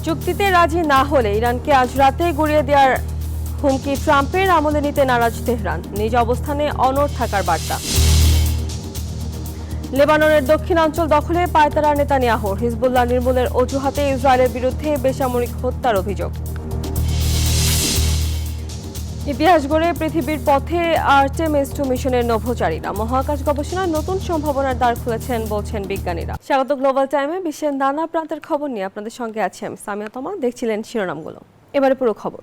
চুক্তিতে রাজি না হলে ইরানকে আজ রাতে গুড়িয়ে দেওয়ার হুমকি ট্রাম্পের আমলে নিতে নারাজ তেহরান, নিজ অবস্থানে অনড় থাকার বার্তা। লেবাননের দক্ষিণাঞ্চল দখলে পায়তারা নেতানিয়াহুর, হিজবুল্লাহ নির্মূলের অজুহাতে ইসরায়েলের বিরুদ্ধে বেসামরিক হত্যার অভিযোগ। ইতিহাস গড়ে পৃথিবীর পথে আর্টেমিস 2 মিশনের নভোচারীরা মহাকাশ গবেষণায় নতুন সম্ভাবনার দ্বার খুলেছেন বলছেন বিজ্ঞানীরা। স্বাগত গ্লোবাল টাইমে। বিশ্বের নানা প্রান্তের খবর নিয়ে আপনাদের সঙ্গে আছি আমি সামিয়া তমা। দেখছিলেন শিরোনামগুলো, এবারে পুরো খবর।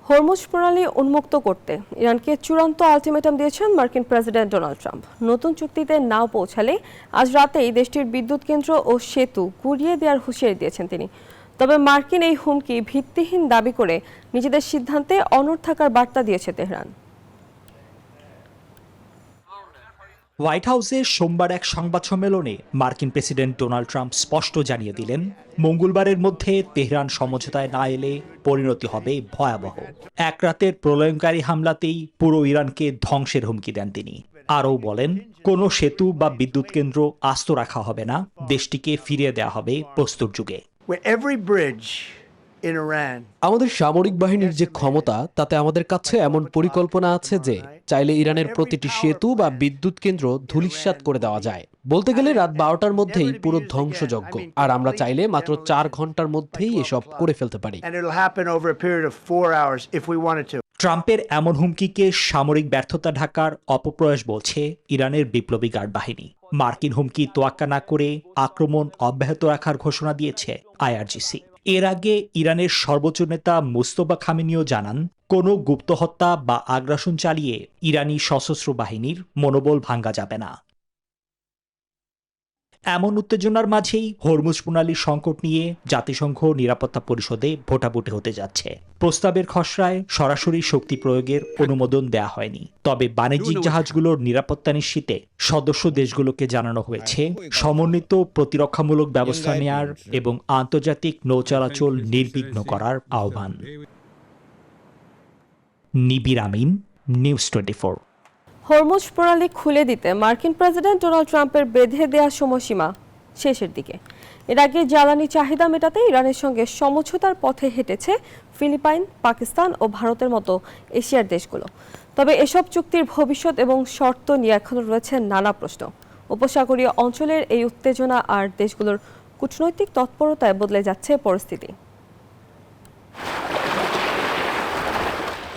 হরমুজ প্রণালী উন্মুক্ত করতে ইরানকে চূড়ান্ত আলটিমেটাম দিয়েছেন মার্কিন প্রেসিডেন্ট ডোনাল্ড ট্রাম্প। নতুন চুক্তিতে নাও পৌঁছালে আজ রাতেই দেশটির বিদ্যুৎ কেন্দ্র ও সেতু গুড়িয়ে দেওয়ার হুঁশিয়ারি দিয়েছেন তিনি। তবে মার্কিন এই হুমকি ভিত্তিহীন দাবি করে নিজেদের সিদ্ধান্তে অনড় থাকার বার্তা দিয়েছে তেহরান। হোয়াইট হাউসে সোমবার এক সংবাদ সম্মেলনে মার্কিন প্রেসিডেন্ট ডোনাল্ড ট্রাম্প স্পষ্ট জানিয়ে দিলেন, মঙ্গলবারের মধ্যে তেহরান সমঝোতায় না এলে পরিণতি হবে ভয়াবহ। এক রাতের প্রলয়ঙ্কারী হামলাতেই পুরো ইরানকে ধ্বংসের হুমকি দেন তিনি। আরও বলেন, কোনো সেতু বা বিদ্যুৎ কেন্দ্র আস্ত রাখা হবে না, দেশটিকে ফিরিয়ে দেওয়া হবে প্রস্তুর যুগে। আমাদের সামরিক বাহিনীর যে ক্ষমতা, তাতে আমাদের কাছে এমন পরিকল্পনা আছে যে চাইলে ইরানের প্রতিটি সেতু বা বিদ্যুৎ কেন্দ্র ধূলিসাৎ করে দেওয়া যায়। বলতে গেলে রাত 12টার মধ্যেই পুরো ধ্বংসযজ্ঞ, আর আমরা চাইলে মাত্র 4 ঘন্টার মধ্যেই এসব করে ফেলতে পারি। ট্রাম্পের এমন হুমকিকে সামরিক ব্যর্থতা ঢাকার অপপ্রয়াস বলছে ইরানের বিপ্লবী গার্ড বাহিনী। মার্কিন হুমকি তোয়াক্কা না করে আক্রমণ অব্যাহত রাখার ঘোষণা দিয়েছে আইআরজিসি। এর আগে ইরানের সর্বোচ্চ নেতা মুস্তফা খামেনিও জানান, কোনো গুপ্ত হত্যা বা আগ্রাসন চালিয়ে ইরানি সশস্ত্র বাহিনীর মনোবল ভাঙ্গা যাবে না। এমন উত্তেজনার মাঝেই হরমুজ প্রণালীর সংকট নিয়ে জাতিসংঘ নিরাপত্তা পরিষদে ভোটাভুটি হতে যাচ্ছে। প্রস্তাবের খসড়ায় সরাসরি শক্তি প্রয়োগের অনুমোদন দেয়া হয়নি, তবে বাণিজ্যিক জাহাজগুলোর নিরাপত্তা নিশ্চিতে সদস্য দেশগুলোকে জানানো হয়েছে সমন্বিত প্রতিরক্ষামূলক ব্যবস্থা নেয়ার এবং আন্তর্জাতিক নৌ চলাচল নির্বিঘ্ন করার আহ্বান। নিবির আমিন, নিউজ 24। হরমুজ প্রণালী খুলে দিতে মার্কিন প্রেসিডেন্ট ডোনাল্ড ট্রাম্পের বেঁধে দেওয়া সময়সীমা শেষের দিকে। এর আগে জ্বালানি চাহিদা মেটাতে ইরানের সঙ্গে সমঝোতার পথে হেঁটেছে ফিলিপাইন, পাকিস্তান ও ভারতের মতো এশিয়ার দেশগুলো। তবে এসব চুক্তির ভবিষ্যৎ এবং শর্ত নিয়ে এখনও রয়েছে নানা প্রশ্ন। উপসাগরীয় অঞ্চলের এই উত্তেজনা আর দেশগুলোর কূটনৈতিক তৎপরতায় বদলে যাচ্ছে পরিস্থিতি।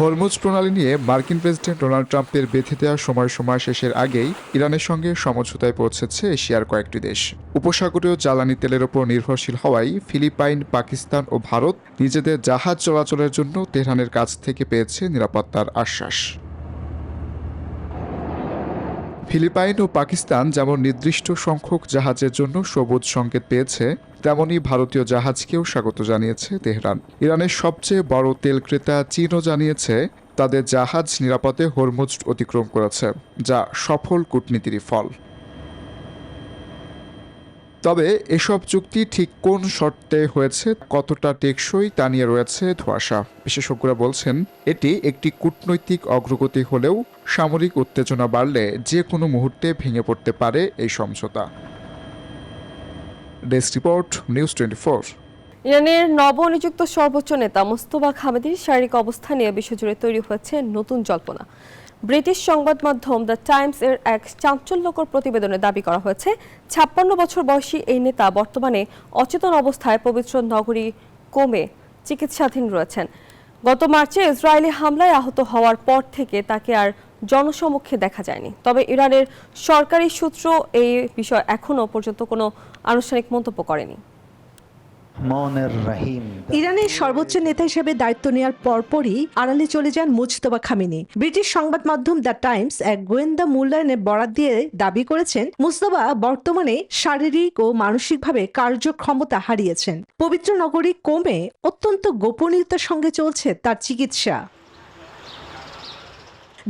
হরমুজ প্রণালী নিয়ে মার্কিন প্রেসিডেন্ট ডোনাল্ড ট্রাম্পের বেঁধে দেওয়া সময়সীমা শেষের আগেই ইরানের সঙ্গে সমঝোতায় পৌঁছেছে এশিয়ার কয়েকটি দেশ। উপসাগরীয় জ্বালানি তেলের ওপর নির্ভরশীল হওয়ায় ফিলিপাইন, পাকিস্তান ও ভারত নিজেদের জাহাজ চলাচলের জন্য তেহরানের কাছ থেকে পেয়েছে নিরাপত্তার আশ্বাস। ফিলিপাইন ও পাকিস্তান যেমন নির্দিষ্ট সংখ্যক জাহাজের জন্য সবুজ সংকেত পেয়েছে, তেমনি ভারতীয় জাহাজকেও স্বাগত জানিয়েছে তেহরান। ইরানের সবচেয়ে বড় তেল ক্রেতা চীনও জানিয়েছে তাদের জাহাজ নিরাপদে হরমুজ অতিক্রম করেছে, যা সফল কূটনীতিরই ফল। তবে এসব চুক্তি ঠিক কোন শর্তে হয়েছে, কতটা টেকসই তা নিয়ে রয়েছে ধোঁয়াশা। বিশেষজ্ঞরা বলছেন, এটি একটি কূটনৈতিক অগ্রগতি হলেও সামরিক উত্তেজনা বাড়লে যে কোনো মুহূর্তে ভেঙে পড়তে পারে এই সমঝোতা। Desk report, news 24। ইরানের নবনিযুক্ত সর্বোচ্চ নেতা মুস্তফা খামেনির শারীরিক অবস্থা নিয়ে বিশ্বজুড়ে তৈরি হয়েছে নতুন জল্পনা। ব্রিটিশ সংবাদ মাধ্যম দ্য টাইমস এর এক চাঞ্চল্যকর প্রতিবেদনে দাবি করা হয়েছে, 56 বছর বয়সী এই নেতা বর্তমানে অচেতন অবস্থায় পবিত্র নগরী কোমে চিকিৎসাধীন রয়েছেন। গত মার্চে ইসরায়েলি হামলায় আহত হওয়ার পর থেকে তাকে আর জনসমক্ষে দেখা যায়নি। তবে ইরানের সরকারি সূত্র এই বিষয়ে এখনও পর্যন্ত কোনো আনুষ্ঠানিক মন্তব্য করেনি। ইরানের সর্বোচ্চ নেতা হিসেবে দায়িত্ব নেওয়ার পরপরই আড়ালে চলে যান মুজতবা খামেনি। ব্রিটিশ সংবাদ মাধ্যম দ্য টাইমস এক গোয়েন্দা মূল্যায়নের বরাত দিয়ে দাবি করেছেন, মুজতবা বর্তমানে শারীরিক ও মানসিকভাবে কার্যক্ষমতা হারিয়েছেন। পবিত্র নগরী কোমে অত্যন্ত গোপনীয়তার সঙ্গে চলছে তার চিকিৎসা।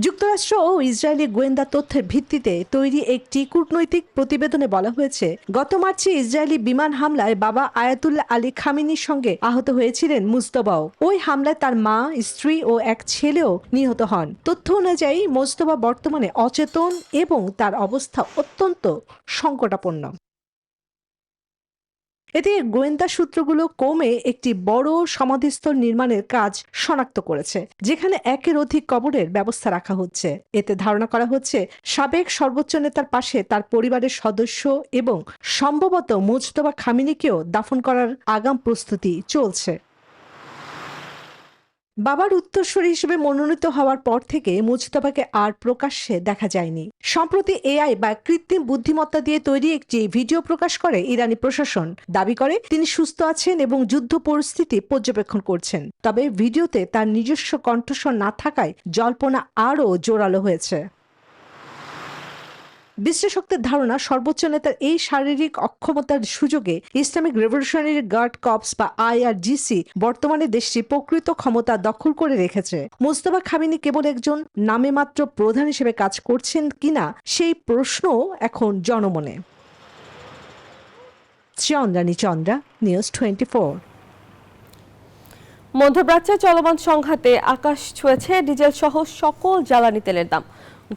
যুক্তরাষ্ট্র ও ইসরায়েলি গোয়েন্দা তথ্যের ভিত্তিতে তৈরি একটি কূটনৈতিক প্রতিবেদনে বলা হয়েছে, গত মার্চে ইসরায়েলি বিমান হামলায় বাবা আয়াতুল্লাহ আলী খামেনির সঙ্গে আহত হয়েছিলেন মুজতবাও। ওই হামলায় তার মা, স্ত্রী ও এক ছেলেও নিহত হন। তথ্য অনুযায়ী মুজতবা বর্তমানে অচেতন এবং তার অবস্থা অত্যন্ত সংকটাপন্ন। এতে গোয়েন্দা সূত্রগুলো কমে একটি বড় সমাধিস্থল নির্মাণের কাজ শনাক্ত করেছে, যেখানে একের অধিক কবরের ব্যবস্থা রাখা হচ্ছে। এতে ধারণা করা হচ্ছে সাবেক সর্বোচ্চ নেতার পাশে তার পরিবারের সদস্য এবং সম্ভবত মুজতবা খামেনিকেও দাফন করার আগাম প্রস্তুতি চলছে। বাবার উত্তরসূরি হিসেবে মনোনীত হওয়ার পর থেকে মুজতবাকে আর প্রকাশ্যে দেখা যায়নি। সম্প্রতি এআই বা কৃত্রিম বুদ্ধিমত্তা দিয়ে তৈরি একটি ভিডিও প্রকাশ করে ইরানি প্রশাসন। দাবি করে তিনি সুস্থ আছেন এবং যুদ্ধ পরিস্থিতি পর্যবেক্ষণ করছেন। তবে ভিডিওতে তার নিজস্ব কণ্ঠস্বর না থাকায় জল্পনা আরও জোরালো হয়েছে। বিশ্লেষকদের ধারণা, সর্বোচ্চ নেতার এই শারীরিক অক্ষমতার সুযোগে ইসলামিক রেভলিউশনারি গার্ড কর্পস বা IRGC বর্তমানে দেশটির প্রকৃত ক্ষমতা দখল করে রেখেছে। মুজতবা খামেনি কেবল একজন নামে মাত্র প্রধান হিসেবে কাজ করছেন কিনা সেই প্রশ্ন এখন জনমনে। চন্দ্রানী চন্দ্রা, নিউজ 24। মধ্যপ্রাচ্যে চলমান সংঘাতে আকাশ ছুঁয়েছে ডিজেল সহ সকল জ্বালানি তেলের দাম।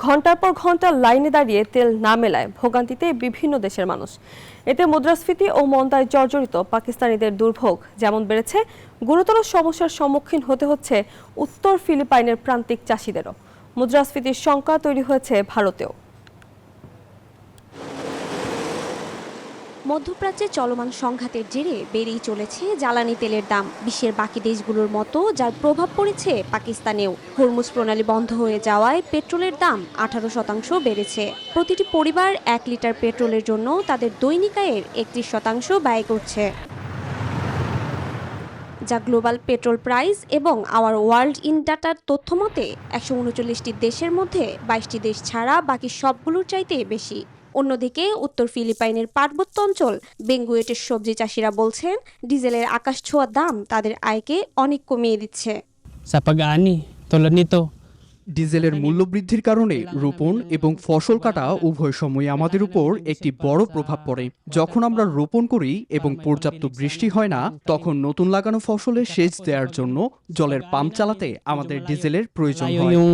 ঘন্টার পর ঘন্টা লাইনে দাঁড়িয়ে তেল না মেলায় ভোগান্তিতে বিভিন্ন দেশের মানুষ। এতে মুদ্রাস্ফীতি ও মন্দায় জর্জরিত পাকিস্তানিদের দুর্ভোগ যেমন বেড়েছে, গুরুতর সমস্যার সম্মুখীন হতে হচ্ছে উত্তর ফিলিপাইনের প্রান্তিক চাষিদেরও। মুদ্রাস্ফীতির শঙ্কা তৈরি হয়েছে ভারতেও। মধ্যপ্রাচ্যে চলমান সংঘাতের জেরে বেড়েই চলেছে জ্বালানি তেলের দাম। বিশ্বের বাকি দেশগুলোর মতো যার প্রভাব পড়েছে পাকিস্তানেও। হরমুজ প্রণালী বন্ধ হয়ে যাওয়ায় পেট্রোলের দাম 18% বেড়েছে। প্রতিটি পরিবার 1 লিটার পেট্রোলের জন্য তাদের দৈনিক আয়ের 31% ব্যয় করছে, যা গ্লোবাল পেট্রোল প্রাইস এবং আওয়ার ওয়ার্ল্ড ইন ডাটার তথ্য মতে 139টি দেশের মধ্যে 22টি দেশ ছাড়া বাকি সবগুলোর চাইতে বেশি। অন্যদিকে উত্তর ফিলিপাইনের পার্বত্য অঞ্চল বেঙ্গুয়েটের সবজি চাষিরা বলছেন ডিজেলের আকাশ ছোঁয়া দাম তাদের আয়কে অনেক কমিয়ে দিচ্ছে। Sa pag-ani, tulad nito, ডিজেলের মূল্যবৃদ্ধির কারণে রোপণ এবং ফসল কাটা উভয় সময় আমাদের উপর একটি বড় প্রভাব পড়ে। যখন আমরা রোপণ করি এবং পর্যাপ্ত বৃষ্টি হয় না, তখন নতুন লাগানো ফসলে সেচ দেওয়ার জন্য জলের পাম্প চালাতে আমাদের ডিজেলের প্রয়োজন tayo হয়। yung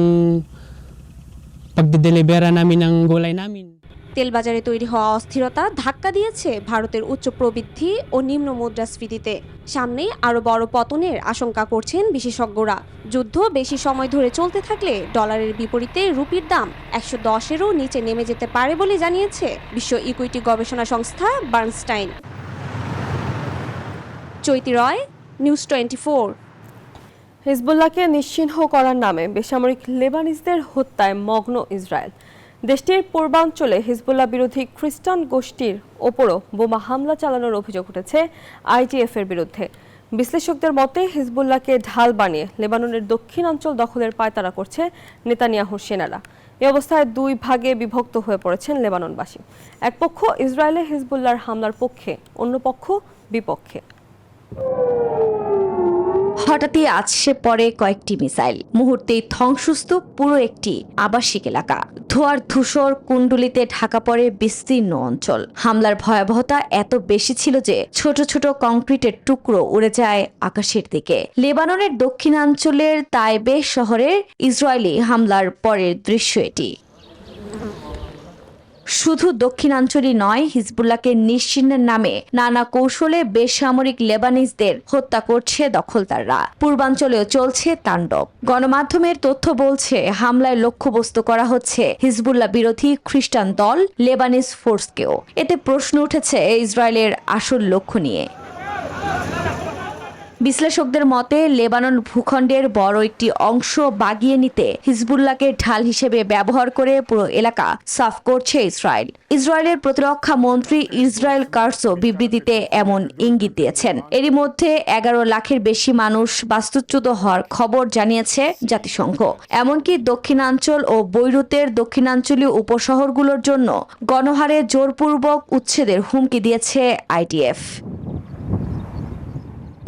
pagdidelibera namin ng gulay namin. তেল বাজারে তৈরি হওয়া অস্থিরতা ধাক্কা দিয়েছে ভারতের উচ্চ প্রবৃদ্ধি ও নিম্ন মুদ্রাস্ফীতিতে। সামনে আরও বড় পতনের আশঙ্কা করছেন বিশেষজ্ঞরা। যুদ্ধ বেশি সময় ধরে চলতে থাকলে ডলারের বিপরীতে রুপির দাম 110-এরও নিচে নেমে যেতে পারে বলে জানিয়েছে বিশ্ব ইকুইটি গবেষণা সংস্থা বার্নস্টাইন। চৈতি রয়, নিউজ 24। হিজবুল্লাহকে নিশ্চিহ্ন করার নামে বেসামরিক লেবানিজদের হত্যায় মগ্ন ইসরায়েল। দেশটির পূর্বাঞ্চলে হিজবুল্লাহ বিরোধী খ্রিস্টান গোষ্ঠীর ওপরও বোমা হামলা চালানোর অভিযোগ উঠেছে IDF এর বিরুদ্ধে। বিশ্লেষকদের মতে হিজবুল্লাহকে ঢাল বানিয়ে লেবাননের দক্ষিণাঞ্চল দখলের পায়তারা করছে নেতানিয়াহুর সেনারা। এই অবস্থায় 2 ভাগে বিভক্ত হয়ে পড়েছেন লেবাননবাসী। এক পক্ষ ইসরায়েলে হিজবুল্লাহর হামলার পক্ষে, অন্য পক্ষ বিপক্ষে। হঠাৎই আছড়ে পড়ে কয়েকটি মিসাইল, মুহূর্তেই ধ্বংসস্তূপ পুরো একটি আবাসিক এলাকা। ধোঁয়ার ধূসর কুণ্ডলিতে ঢাকা পড়ে বিস্তীর্ণ অঞ্চল। হামলার ভয়াবহতা এত বেশি ছিল যে ছোট ছোট কংক্রিটের টুকরো উড়ে যায় আকাশের দিকে। লেবাননের দক্ষিণাঞ্চলের তাইবে শহরের ইসরায়েলি হামলার পরের দৃশ্য এটি। শুধু দক্ষিণাঞ্চলই নয়, হিজবুল্লাহকে নিশ্চিহ্নের নামে নানা কৌশলে বেসামরিক লেবানিজদের হত্যা করছে দখলদাররা। পূর্বাঞ্চলেও চলছে তাণ্ডব। গণমাধ্যমের তথ্য বলছে হামলায় লক্ষ্যবস্তু করা হচ্ছে হিজবুল্লাহ বিরোধী খ্রিস্টান দল লেবানিজ ফোর্সকেও। এতে প্রশ্ন উঠেছে ইসরায়েলের আসল লক্ষ্য নিয়ে। বিশ্লেষকদের মতে লেবানন ভূখণ্ডের বড় একটি অংশ বাগিয়ে নিতে হিজবুল্লাহকে ঢাল হিসেবে ব্যবহার করে পুরো এলাকা সাফ করছে ইসরায়েল। ইসরায়েলের প্রতিরক্ষা মন্ত্রী ইসরায়েল কার্সো বিবৃতিতে এমন ইঙ্গিত দিয়েছেন। এরই মধ্যে 11 লাখের বেশি মানুষ বাস্তুচ্যুত হওয়ার খবর জানিয়েছে জাতিসংঘ। এমনকি দক্ষিণাঞ্চল ও বৈরুতের দক্ষিণাঞ্চলীয় উপশহরগুলোর জন্য গণহারে জোরপূর্বক উচ্ছেদের হুমকি দিয়েছে IDF।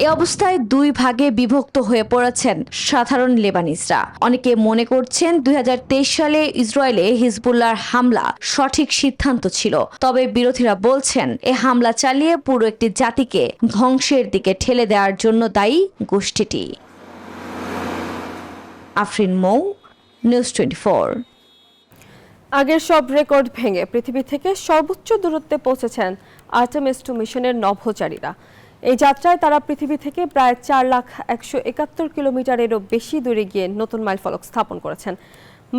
এ অবস্থায় 2 ভাগে বিভক্ত হয়ে পড়েছেন সাধারণ লেবানিজরা। অনেকে মনে করছেন 2023 সালে ইসরায়েলে হিজবুল্লাহর হামলা সঠিক সিদ্ধান্ত ছিল। তবে বিরোধীরা বলছেন এ হামলা চালিয়ে পুরো একটি জাতিকে ধ্বংসের দিকে ঠেলে দেওয়ার জন্য দায়ী গোষ্ঠীটি। আফরিন মৌ, নিউজ 24। আগের সব রেকর্ড ভেঙে পৃথিবী থেকে সর্বোচ্চ দূরত্বে পৌঁছেছেন আর্টেমিস 2 মিশনের নভোচারীরা। এই যাত্রায় তারা পৃথিবী থেকে প্রায় 4,171 কিলোমিটারেরও বেশি দূরে গিয়ে নতুন মাইলফলক স্থাপন করেছেন।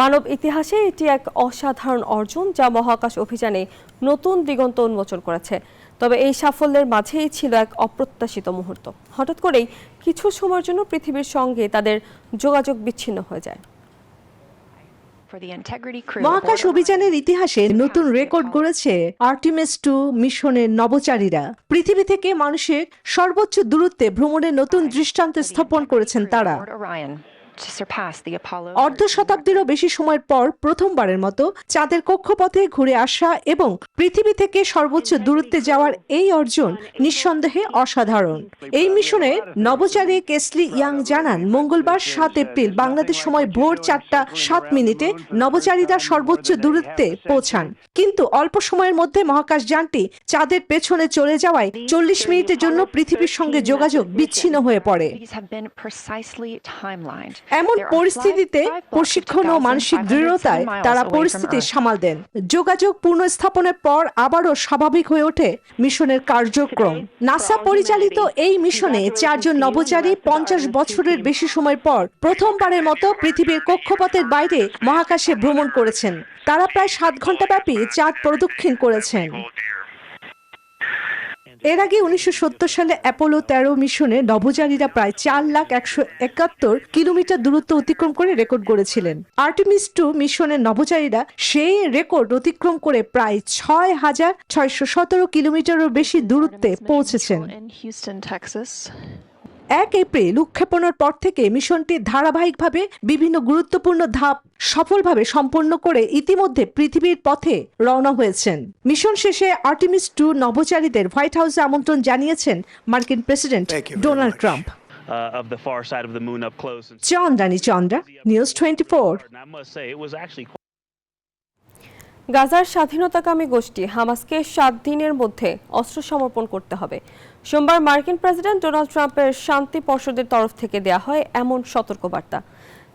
মানব ইতিহাসে এটি এক অসাধারণ অর্জন, যা মহাকাশ অভিযানে নতুন দিগন্ত উন্মোচন করেছে। তবে এই সাফল্যের মাঝেই ছিল এক অপ্রত্যাশিত মুহূর্ত। হঠাৎ করেই কিছু সময়ের জন্য পৃথিবীর সঙ্গে তাদের যোগাযোগ বিচ্ছিন্ন হয়ে যায়। মহাকাশ অভিযানের ইতিহাসে নতুন রেকর্ড গড়েছে আর্টেমিস 2 মিশনের নভোচারীরা। পৃথিবী থেকে মানুষের সর্বোচ্চ দূরত্বে ভ্রমণের নতুন দৃষ্টান্ত স্থাপন করেছেন তারা। অর্ধ শতাব্দীরও বেশি সময়ের পর প্রথমবারের মতো চাঁদের কক্ষপথে ঘুরে আসা এবং পৃথিবী থেকে সর্বোচ্চ দূরত্বে যাওয়ার এই অর্জন নিঃসন্দেহে অসাধারণ। এই মিশনে নভোচারী কেসলি ইয়াং জানান, মঙ্গলবার 7 এপ্রিল বাংলাদেশ সময় ভোর 4:07 নভোচারীরা সর্বোচ্চ দূরত্বে পৌঁছান। কিন্তু অল্প সময়ের মধ্যে মহাকাশ যানটি চাঁদের পেছনে চলে যাওয়ায় 40 মিনিটের জন্য পৃথিবীর সঙ্গে যোগাযোগ বিচ্ছিন্ন হয়ে পড়ে। এমন পরিস্থিতিতে প্রশিক্ষণ ও মানসিক দৃঢ়তায় তারা পরিস্থিতি সামাল দেন। যোগাযোগ পুনঃস্থাপনের পর আবারও স্বাভাবিক হয়ে ওঠে মিশনের কার্যক্রম। নাসা পরিচালিত এই মিশনে 4 জন নভোচারী 50 বছরের বেশি সময় পর প্রথমবারের মতো পৃথিবীর কক্ষপথের বাইরে মহাকাশে ভ্রমণ করেছেন। তারা প্রায় 7 ঘন্টা ব্যাপী চাঁদ প্রদক্ষিণ করেছেন। এর আগে 1970 সালে অ্যাপোলো 13 মিশনে নভোচারীরা প্রায় 4,171 কিলোমিটার দূরত্ব অতিক্রম করে রেকর্ড গড়েছিলেন। আর্টেমিস 2 মিশনের নভোচারীরা সেই রেকর্ড অতিক্রম করে প্রায় 6,617 কিলোমিটারেরও বেশি দূরত্বে পৌঁছেছেন। 1 এপ্রিল উৎক্ষেপণের পর থেকে মিশনটি ধারাবাহিকভাবে বিভিন্ন গুরুত্বপূর্ণ ধাপ সফলভাবে সম্পন্ন করে ইতিমধ্যে পৃথিবীর পথে রওনা হয়েছেন। মিশন শেষে আর্টেমিস 2 নভোচারীদের হোয়াইট হাউসে আমন্ত্রণ জানিয়েছেন মার্কিন president Donald Trump. Chandrani Chandra, news 24। গাজার স্বাধীনতাকামী গোষ্ঠী হামাসকে 7 দিনের মধ্যে অস্ত্র সমর্পণ করতে হবে। সোমবার মার্কিন প্রেসিডেন্ট ডোনাল্ড ট্রাম্পের শান্তি পর্ষদের তরফ থেকে দেয়া হয় এমন সতর্কবার্তা।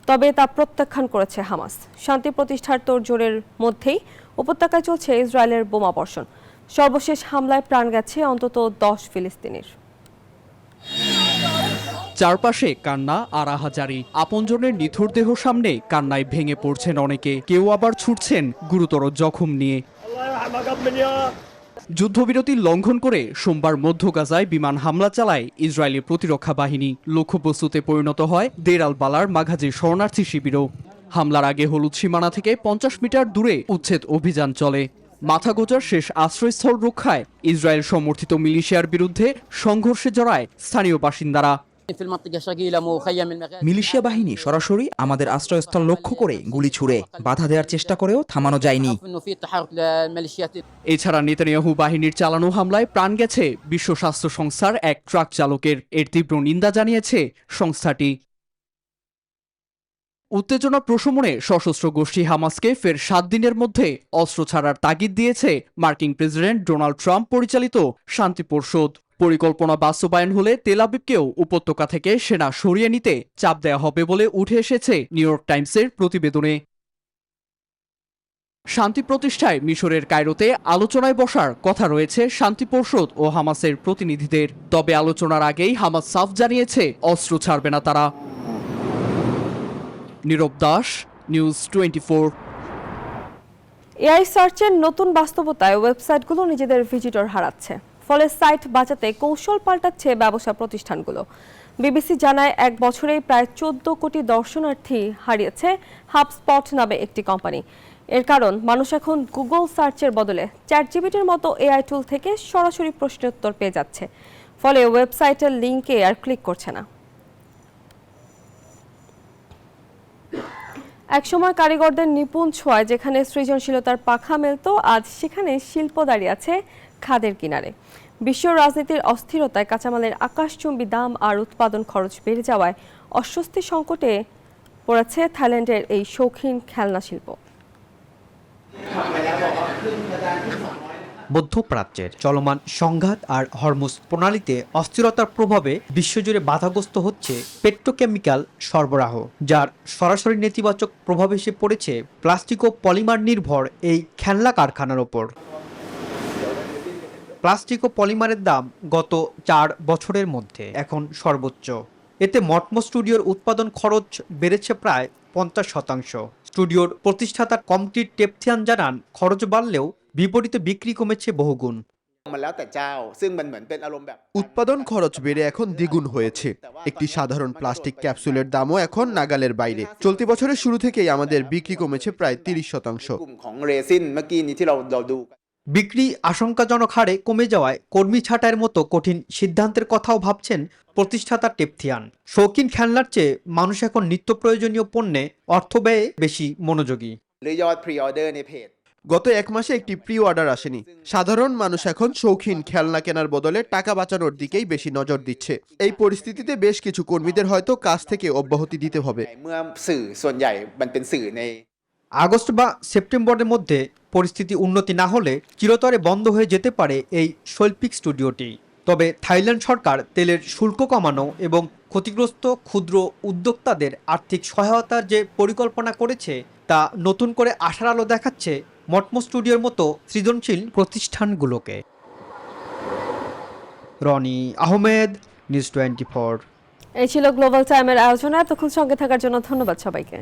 তবে তা প্রত্যাখ্যান করেছে হামাস। শান্তি প্রতিষ্ঠার তোড়জোড়ের মধ্যেই উপত্যকায় চলছে ইসরায়েলের বোমাবর্ষণ। সর্বশেষ হামলায় প্রাণ গেছে অন্তত 10 ফিলিস্তিনির। চারপাশে কান্না আর আহাজারি। আপনজনের নিথুর দেহ সামনে কান্নায় ভেঙে পড়ছেন অনেকে, কেউ আবার ছুটছেন গুরুতর জখম নিয়ে। যুদ্ধবিরতি লঙ্ঘন করে সোমবার মধ্য গাজায় বিমান হামলা চালায় ইসরায়েলি প্রতিরক্ষা বাহিনী। লক্ষ্যবস্তুতে পরিণত হয় দের আল বালার মাঘাজি শরণার্থী শিবিরও। হামলার আগে হলুদ সীমানা থেকে 50 মিটার দূরে উচ্ছেদ অভিযান চলে। মাথাগোজার শেষ আশ্রয়স্থল রক্ষায় ইসরায়েল সমর্থিত মিলিশিয়ার বিরুদ্ধে সংঘর্ষে জড়ায় স্থানীয় বাসিন্দারা। মিলিশিয়া বাহিনী সরাসরি আমাদের আশ্রয়স্থল লক্ষ্য করে গুলি ছুড়ে বাধা দেওয়ার চেষ্টা করেও থামানো যায়নি। এছাড়া নেতানিয়াহু বাহিনীর চালানো হামলায় প্রাণ গেছে বিশ্ব স্বাস্থ্য সংস্থার এক ট্রাক চালকের। এর তীব্র নিন্দা জানিয়েছে সংস্থাটি। উত্তেজনা প্রশমনে সশস্ত্র গোষ্ঠী হামাসকে ফের 7 দিনের মধ্যে অস্ত্র ছাড়ার তাগিদ দিয়েছে মার্কিন প্রেসিডেন্ট ডোনাল্ড ট্রাম্প পরিচালিত শান্তি পরিষদ। পরিকল্পনা বাস্তবায়ন হলে তেল আবিবকেও উপত্যকা থেকে সেনা সরিয়ে নিতে চাপ দেওয়া হবে বলে উঠে এসেছে নিউ ইয়র্ক টাইমসের প্রতিবেদনে। শান্তি প্রতিষ্ঠায় মিশরের কায়রোতে আলোচনায় বসার কথা রয়েছে শান্তি পরিষদ ও হামাসের প্রতিনিধিদের। তবে আলোচনার আগেই হামাস সাফ জানিয়েছে অস্ত্র ছাড়বে না তারা। নীরব দাস, নিউজ 24। এআই সার্চের নতুন বাস্তবতায় ওয়েবসাইটগুলো নিজেদের ভিজিটর হারাচ্ছে। ফলে সাইট বাঁচাতে কৌশল পাল্টাচ্ছে ব্যবসা প্রতিষ্ঠানগুলো। বিবিসি জানায় 1 বছরেই প্রায় 14 কোটি দর্শনার্থী হারিয়েছে হাবস্পট নামে একটি কোম্পানি। এর কারণ মানুষ এখন গুগল সার্চের বদলে চ্যাটজিপিটির মতো এআই টুল থেকে সরাসরি প্রশ্নোত্তর পেয়ে যাচ্ছে। ফলে ওয়েবসাইটের লিঙ্কে আর ক্লিক করছে না। একসময় কারিগরদের নিপুণ ছোঁয়ায় যেখানে সৃজনশীলতার পাখা মেলত, আজ সেখানে শিল্প দাঁড়িয়ে আছে খাদের কিনারে। বিশ্ব রাজনীতির অস্থিরতায় কাঁচামালের আকাশচুম্বী দাম আর উৎপাদন খরচ বেড়ে যাওয়ায় অস্বস্তি সংকটে পড়েছে থাইল্যান্ডের এই শৌখিন খেলনা শিল্প। মধ্যপ্রাচ্যের চলমান সংঘাত আর হরমুজ প্রণালীতে অস্থিরতার প্রভাবে বিশ্বজুড়ে বাধাগ্রস্ত হচ্ছে পেট্রোকেমিক্যাল সরবরাহ, যার সরাসরি নেতিবাচক প্রভাব এসে পড়েছে প্লাস্টিক ও পলিমার নির্ভর এই খেলনা কারখানার ওপর। প্লাস্টিক ও পলিমারের দাম গত 4 বছরের মধ্যে এখন সর্বোচ্চ। এতে মটমো স্টুডিওর উৎপাদন খরচ বেড়েছে প্রায় 50%। স্টুডিওর প্রতিষ্ঠাতা কমপ্লিট টেপথিয়ান জানান, খরচ বাড়লেও বিপরীতে বিক্রি কমেছে বহুগুণ। উৎপাদন খরচ বেড়ে এখন দ্বিগুণ হয়েছে। একটি সাধারণ প্লাস্টিক ক্যাপসুলের দামও এখন নাগালের বাইরে। চলতি বছরের শুরু থেকেই আমাদের বিক্রি কমেছে প্রায় 30%। বিক্রি আশঙ্কাজনক হারে কমে যাওয়ায় কর্মী ছাঁটাইয়ের মতো কঠিন সিদ্ধান্তের কথাও ভাবছেন প্রতিষ্ঠাতা টেপথিয়ান। শৌখিন খেলনার চেয়ে মানুষ এখন নিত্য প্রয়োজনীয় পণ্যে অর্থ ব্যয়ে বেশি মনোযোগী। গত 1 মাসে একটি প্রি অর্ডার আসেনি। সাধারণ মানুষ এখন শৌখিন খেলনা কেনার বদলে টাকা বাঁচানোর দিকেই বেশি নজর দিচ্ছে। এই পরিস্থিতিতে বেশ কিছু কর্মীদের হয়তো কাজ থেকে অব্যাহতি দিতে হবে। আগস্ট বা সেপ্টেম্বরের মধ্যে পরিস্থিতি উন্নতি না হলে চিরতরে বন্ধ হয়ে যেতে পারে এই শৈল্পিক স্টুডিওটি। তবে থাইল্যান্ড সরকার তেলের শুল্ক কমানো এবং ক্ষতিগ্রস্ত ক্ষুদ্র উদ্যোক্তাদের আর্থিক সহায়তার যে পরিকল্পনা করেছে তা নতুন করে আশার আলো দেখাচ্ছে মটমো স্টুডিওর মতো সৃজনশীল প্রতিষ্ঠানগুলোকে। রনি আহমেদ, নিউজ 24। এই ছিল গ্লোবাল টাইমের আয়োজনে। এতক্ষণ সঙ্গে থাকার জন্য ধন্যবাদ সবাইকে।